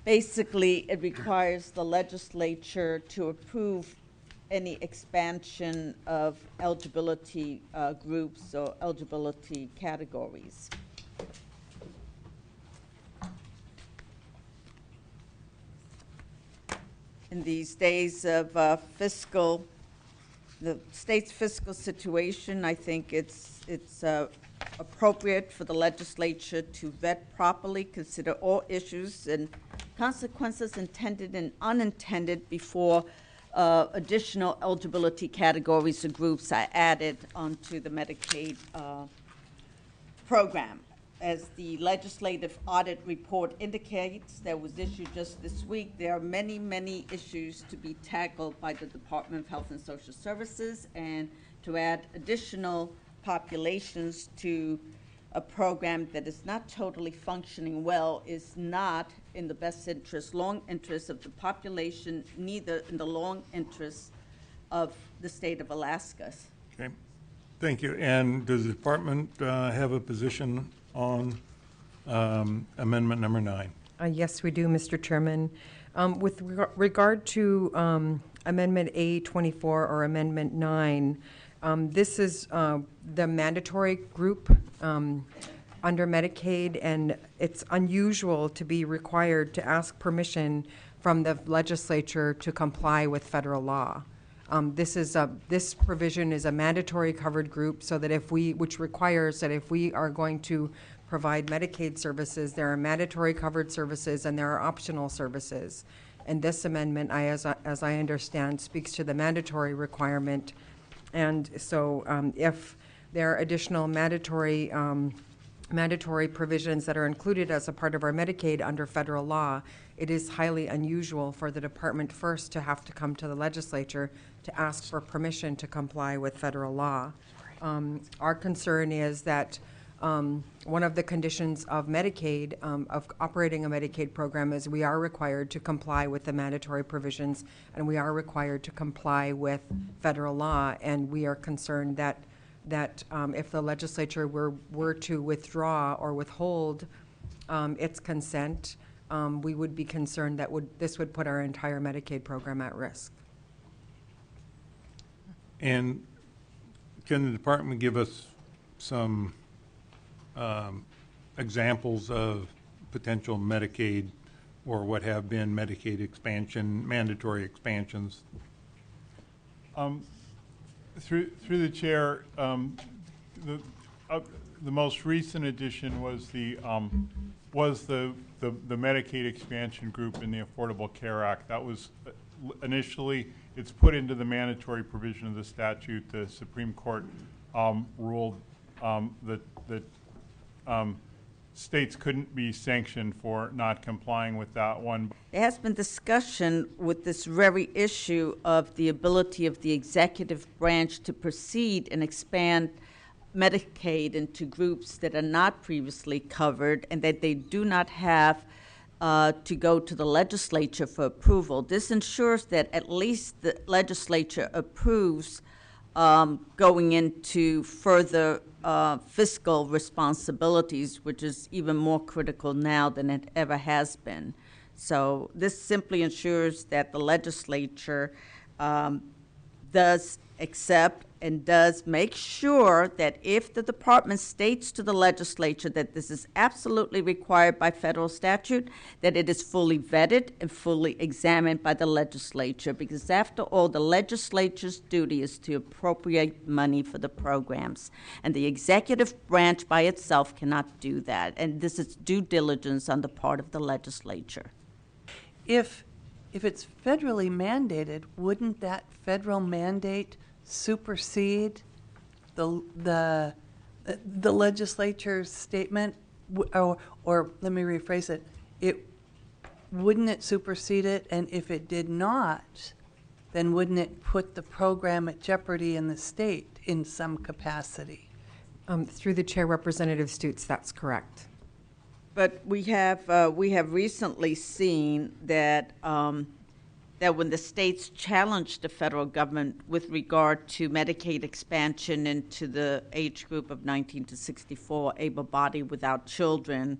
Basically, it requires the legislature to approve any expansion of eligibility groups or eligibility categories. In these days of the state's fiscal situation, I think it's appropriate for the legislature to vet properly, consider all issues and consequences intended and unintended before additional eligibility categories or groups are added onto the Medicaid program. As the legislative audit report indicates, that was issued just this week, there are many, many issues to be tackled by the Department of Health and Social Services, and to add additional populations to a program that is not totally functioning well is not in the best interest, long interest of the population, neither in the long interest of the state of Alaska. Okay, thank you. And does the department have a position on amendment number 9? Yes, we do, Mr. Chairman. With regard to Amendment A24 or Amendment 9, this is the mandatory group under Medicaid, and it's unusual to be required to ask permission from the legislature to comply with federal law. This provision is a mandatory covered group, so that which requires that if we are going to provide Medicaid services, there are mandatory covered services and there are optional services. And this amendment, as I understand, speaks to the mandatory requirement. And so if there are additional mandatory provisions that are included as a part of our Medicaid under federal law, it is highly unusual for the department first to have to come to the legislature to ask for permission to comply with federal law. Our concern is that one of the conditions of Medicaid, of operating a Medicaid program, is we are required to comply with the mandatory provisions, and we are required to comply with federal law. And we are concerned that if the legislature were to withdraw or withhold its consent, we would be concerned that this would put our entire Medicaid program at risk. And can the department give us some examples of potential Medicaid or what have been Medicaid expansion, mandatory expansions? Through the chair, the most recent addition was the Medicaid expansion group in the Affordable Care Act. That was initially, it's put into the mandatory provision of the statute. The Supreme Court ruled that states couldn't be sanctioned for not complying with that one. There has been discussion with this very issue of the ability of the executive branch to proceed and expand Medicaid into groups that are not previously covered and that they do not have to go to the legislature for approval. This ensures that at least the legislature approves going into further fiscal responsibilities, which is even more critical now than it ever has been. So this simply ensures that the legislature does accept and does make sure that if the department states to the legislature that this is absolutely required by federal statute, that it is fully vetted and fully examined by the legislature, because after all, the legislature's duty is to appropriate money for the programs, and the executive branch by itself cannot do that, and this is due diligence on the part of the legislature. If it's federally mandated, wouldn't that federal mandate supersede the legislature's statement, or let me rephrase it? Wouldn't it supersede it? And if it did not, then wouldn't it put the program at jeopardy in the state in some capacity? Through the chair, Representative Stutes, that's correct. But we have recently seen that that when the states challenged the federal government with regard to Medicaid expansion into the age group of 19 to 64, able-bodied without children,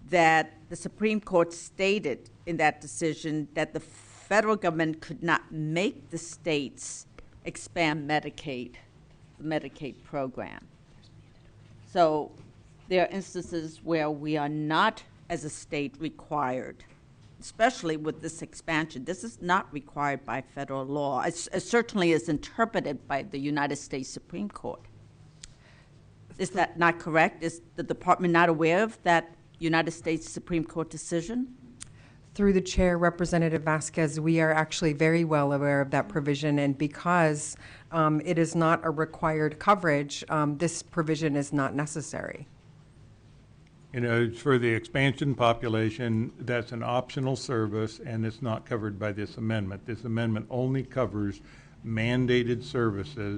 that the Supreme Court stated in that decision that the federal government could not make the states expand Medicaid, the Medicaid program. So there are instances where we are not, as a state, required, especially with this expansion. This is not required by federal law. It certainly is interpreted by the United States Supreme Court. Is that not correct? Is the department not aware of that United States Supreme Court decision? Through the chair, Representative Vasquez, we are actually very well aware of that provision, and because it is not a required coverage, this provision is not necessary. You know, it's for the expansion population, that's an optional service, and it's not covered by this amendment. This amendment only covers mandated services